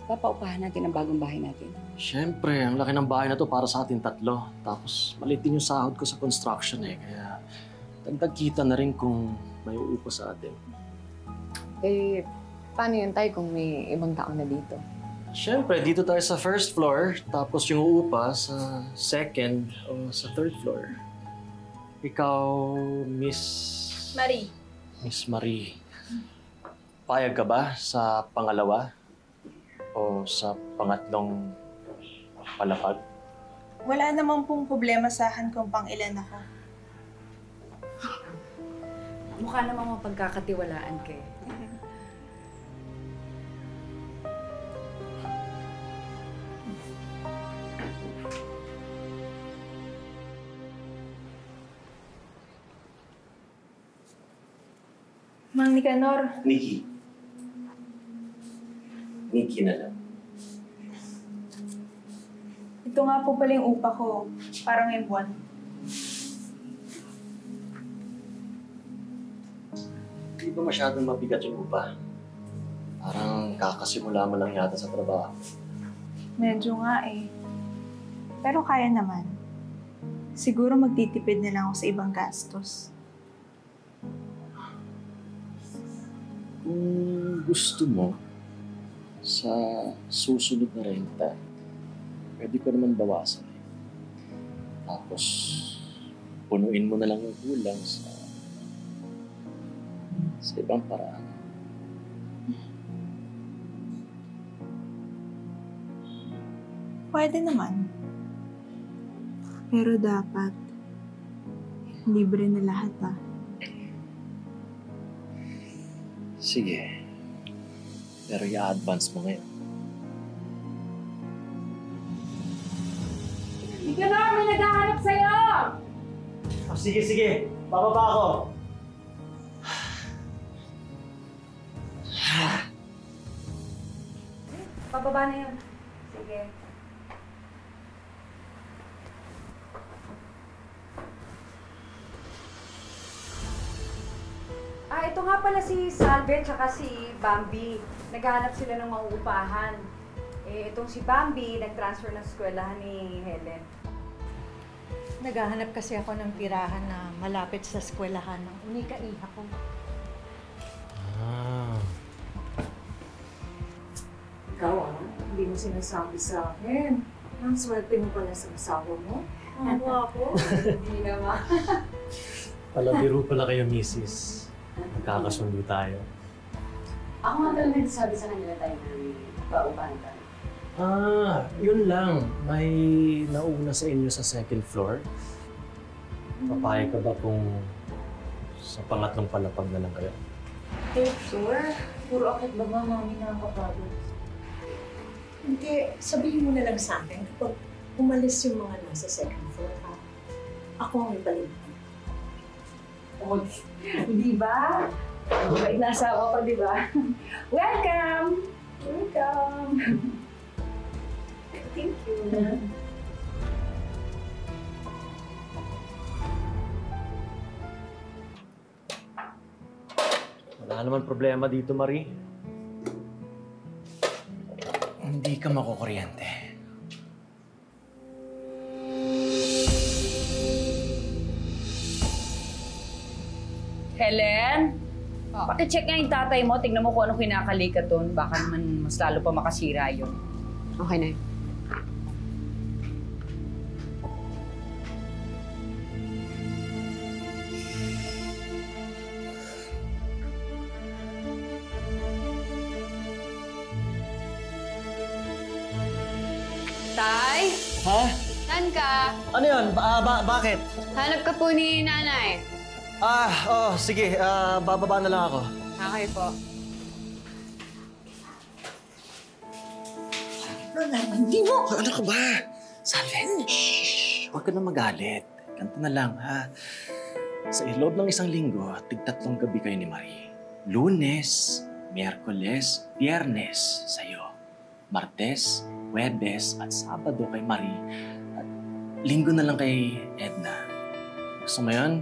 papaupahan natin ang bagong bahay natin. Siyempre, ang laki ng bahay na to para sa ating tatlo. Tapos, maliit din yung sahod ko sa construction eh. Kaya, dagdag kita na rin kung may uupa sa atin. Eh, paano yun tayo kung may ibang tao na dito? Siyempre, dito tayo sa first floor. Tapos yung uupa sa second o sa third floor. Ikaw, Miss Marie. Payag ka ba sa pangalawa? O sa pangatlong palapag? Wala namang pong problema sa akin kung pang ilan ako. Mukha namang mapagkakatiwalaan kayo. Mang Nicanor, Nikki na lang. ito nga po pala yung upa ko. Parang ngayong buwan. Hindi ba masyadong mabigat yung upa? Parang kakasimula mo lang yata sa trabaho. Medyo nga eh. Pero kaya naman. Siguro magtitipid na lang ako sa ibang gastos. Kung gusto mo, sa susunod na renta, pwede ko naman bawasan. Tapos, punuin mo na lang yung kulang sa ibang paraan. Pwede naman. Pero dapat, libre na lahat ah. Sige. Pero i-advance mo ngayon. Nicanor, may naghahanap sa'yo! Oh, sige. Bababa ako. Pababa na yun. Sige. Ito nga pala si Salve at si Bambi. Naghahanap sila ng mauupahan. Itong si Bambi, nag-transfer ng eskwelahan ni Helen. Naghahanap kasi ako ng tirahan na malapit sa eskwelahan ng unika-iha ko. Ikaw hindi mo sinasabi sa akin. Ang swerte mo pala sa asawa mo. Ano ako? Hindi naman. Palabiro pala kayo, Mrs. Magkakasundo tayo. Ako nga pala nagsasabi sa kanila tayo na paupahan tayo. Yun lang. May nauna sa inyo sa second floor. Papayag ka ba kung sa pangatlong palapag na lang kayo? Third floor? Puro akit ba ba, mami, nakakapagod? Hindi, sabihin mo na lang sa akin kapag umalis yung mga nasa second floor, ha? Ako ang ipalitan. Oh, di ba? May nasa ako pa, di ba? Welcome! Welcome! Thank you. Wala naman problema dito, Marie. Hindi ka makukuryente. Helen? Paki-check nga yung tatay mo. Tignan mo kung anong kinakalikat doon. Baka naman mas lalo pa makasira yun. Okay na yun. Tay? Ha? Saan ka? Ano yun? Bakit? Hanap ka po ni nanay. Sige. Bababa na lang ako. Okay po. Hindi mo! Ano ka ba? Salve, shh! Huwag ka na magalit. Ganito na lang, ha? Sa loob ng isang linggo, tig-3 gabi kayo ni Marie. Lunes, Miyerkules, Biyernes sa'yo. Martes, Huwebes at Sabado kay Marie. At linggo na lang kay Edna. Gusto mo yun?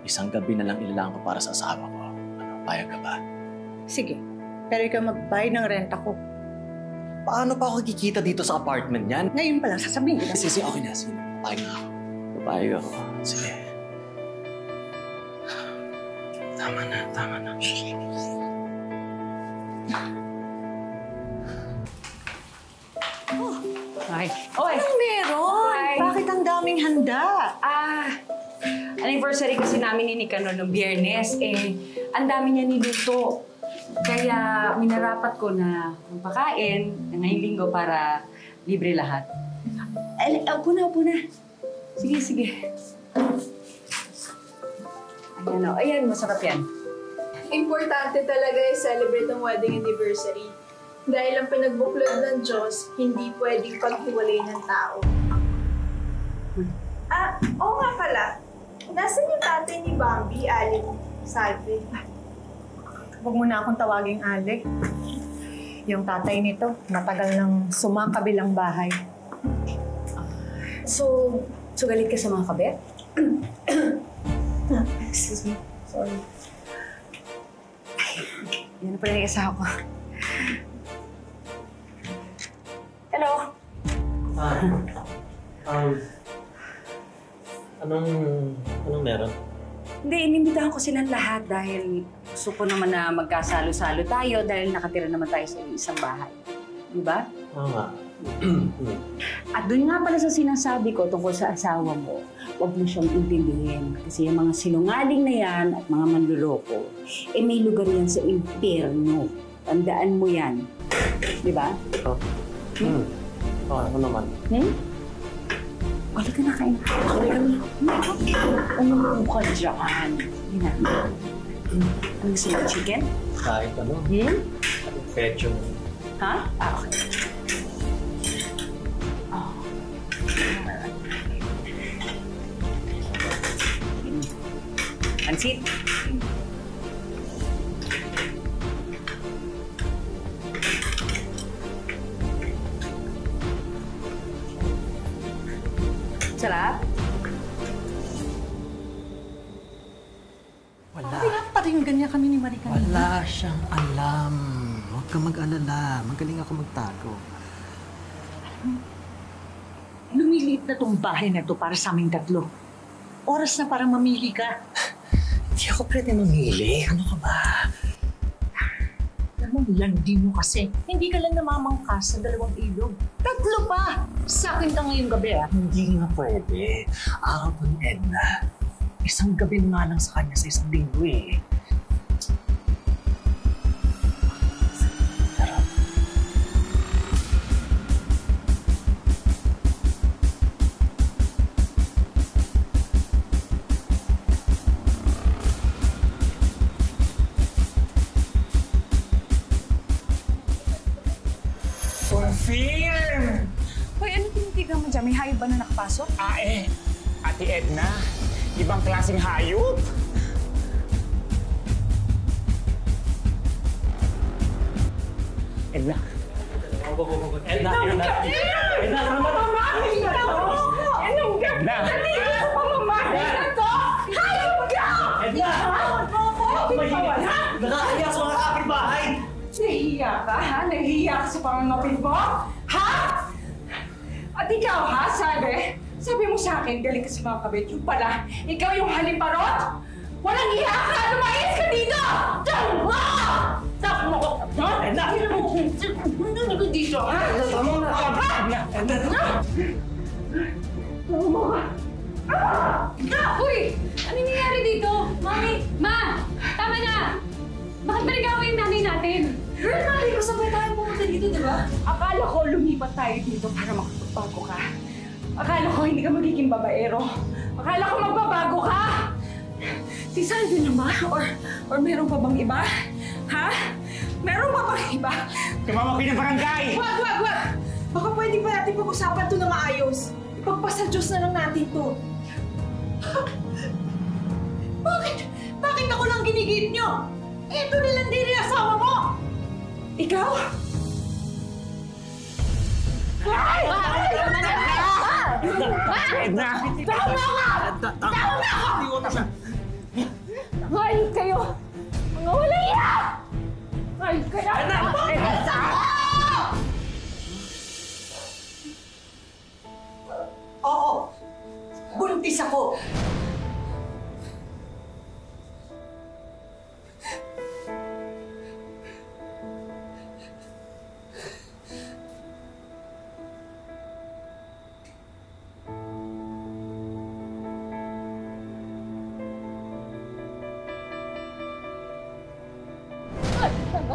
Isang gabi na lang ilalaan ko para sa asawa ko. Ano, payag ka ba? Sige, pero ikaw magbayad ng renta ko. Paano pa ako kikita dito sa apartment niyan? Ngayon pa lang, sasabihin ko na. Sige, okay na. Sige, papayag na ako. Papayag ako. Sige. Tama na, tama na. Ay. Oy! Anong meron? Hi. Bakit ang daming handa? Anniversary kasi namin ni Nicanor noong Biyernes. Ang dami niya niluto. Kaya minarapat ko na magpakain ngayong linggo para libre lahat. Upo na, upo na. Sige, sige. Ayan o. Ayan, masarap yan. Importante talaga i-celebrate ang wedding anniversary. Dahil ang pinagbuklod ng Diyos, hindi pwedeng paghiwalay ng tao. Oo nga pala. Nasaan yung tatay ni Bambi, Alec Salve? Huwag mo na akong tawaging Alec. Yung tatay nito, matagal nang sumakabilang bahay. So galit ka sa mga kabet? Excuse me. Sorry. Yan na pala yung asawa ko. Hello? Anong meron? Hindi, inimbitahan ko silang lahat dahil gusto ko naman na magkasalo-salo tayo dahil nakatira naman tayo sa isang bahay. Di ba? Oo nga. At doon nga pala sa sinasabi ko tungkol sa asawa mo, huwag mo siyang intindihin. Kasi yung mga sinungaling na yan at mga manluloko, may lugar yan sa impyerno. Tandaan mo yan. Di ba? Oo, ako naman. Wala ka na kain. Wala ka na. Umupo ka dyan. Hindi na. Ano gusto mo? Chicken? Kahit ano. Pecho. Ha? Okay. Pansit. Sarap? Wala. Pinaparinggan niya kami ni Marie kanina. Wala siyang alam. Huwag ka mag-alala. Magaling ako magtago. Lumiliit na tong bahay na to para sa aming tatlo. Oras na para mamili ka. Hindi ako pwede mamili. Ano ka ba? Alam mo, landi mo kasi. Hindi ka lang namamangkas sa 2 ilog. 3 pa! Sa akin ka ngayong gabi, ah. Hindi nga pwede. Araw to ni Edna. Isang gabi nga lang sa kanya sa isang linggo eh. Pero... Confirm! Hoy, ano tinitigan mo dyan? May hayop ba na nakapasok? Ate Edna, ibang klaseng hayop. Edna. Edna, Edna. Edna, tama. Edna. Edna! Nakakaya sa mga kapitbahay! Nahihiya ka, ha? Nahihiya ka sa pangangapit mo? Ha? At ikaw, ha? Sabi mo sa akin, galing ka sa mga kabit. Yung pala, ikaw yung haliparot? Walang hiya ka! Lumayas ka dito! Diyan mo! Stop mo ko! Edna! Hindi ko dito, ha? Tama na ka! Edna! Tama ka! Uy! Ano nangyayari dito? Mami! Ma! Tama na! Bakit naligawan yung nanay natin? Girl, mali ko sabay tayo pumunta dito, di ba? Akala ko lumipat tayo dito para makapagbago ka. Akala ko hindi ka magiging babaero. Akala ko magbabago ka! Si Salve na ba? Or meron pa bang iba? Ha? Meron pa bang iba? Tumawag kayo ng barangay! Wag! Baka pwede pa natin pag-usapan ito na maayos. Ipagpasa Diyos na lang natin to. Bakit ako lang ginigit nyo? Ito nilang din yung asawa mo! Ikaw? Edna! Tama ka! Hayop kayo! Mga walang iya! Hayop kayo! buntis ako!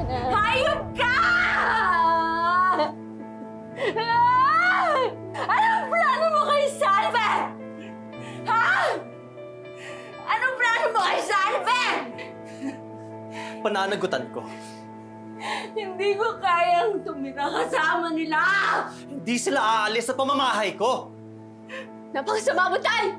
Hayop ka! Anong plano mo kay Salve? Ha? Anong plano mo kay Salve? Pananagutan ko. Hindi ko kayang tumira kasama nila! Hindi sila aalis sa pamamahay ko. Napakasama mo, Tay!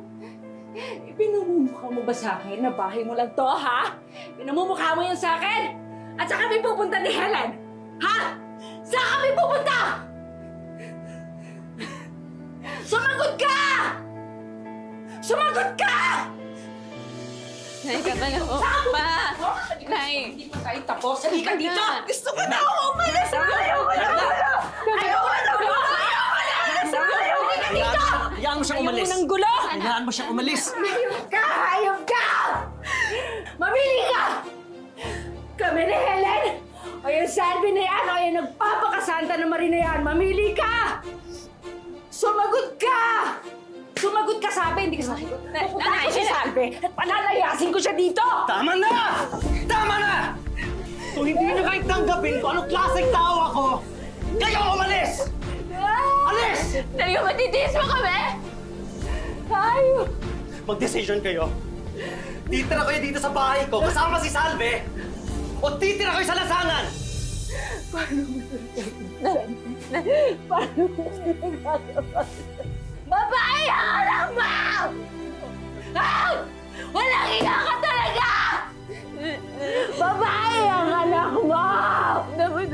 Pinamumukha mo ba sa akin na bahay mo lang to, ha? Pinamumukha mo yan sa akin? At saan kami pupunta ni Helen? Ha? Saan kami pupunta? Sumagot ka! Sumagot ka! Nay, tama na ho. Ma! Nay! Hindi pa tayo tapos. Hindi ka dito! Gusto ko na ako umalis! Ayaw ko na! Ayaw ko na! Hayaan mo siyang umalis. Ayaw mo ng gulo! Hayaan mo siyang umalis. Hayop ka! Hayop ka! Mamili ka! Kami ni Helen! O yung Salve na yan! O yung nagpapakasanta na Marie na yan! Mamili ka! Sumagot ka! Sumagot ka, sabi! Hindi ka sasagot. Pupunta ko si Salve at panalayasin ko siya dito! Tama na! Tama na! Kung hindi nyo kahit tanggapin kung anong klaseng tao ako, kayo umalis! Alis! Talaga matitiis mo kami? Hayop! Mag-decision kayo. Titira kayo dito sa bahay ko kasama si Salve. O titira kayo sa lasangan. Paano mo nagagawa? Babae ang anak mo! Ah! Walang ina ka talaga! Babae ang anak mo! Naman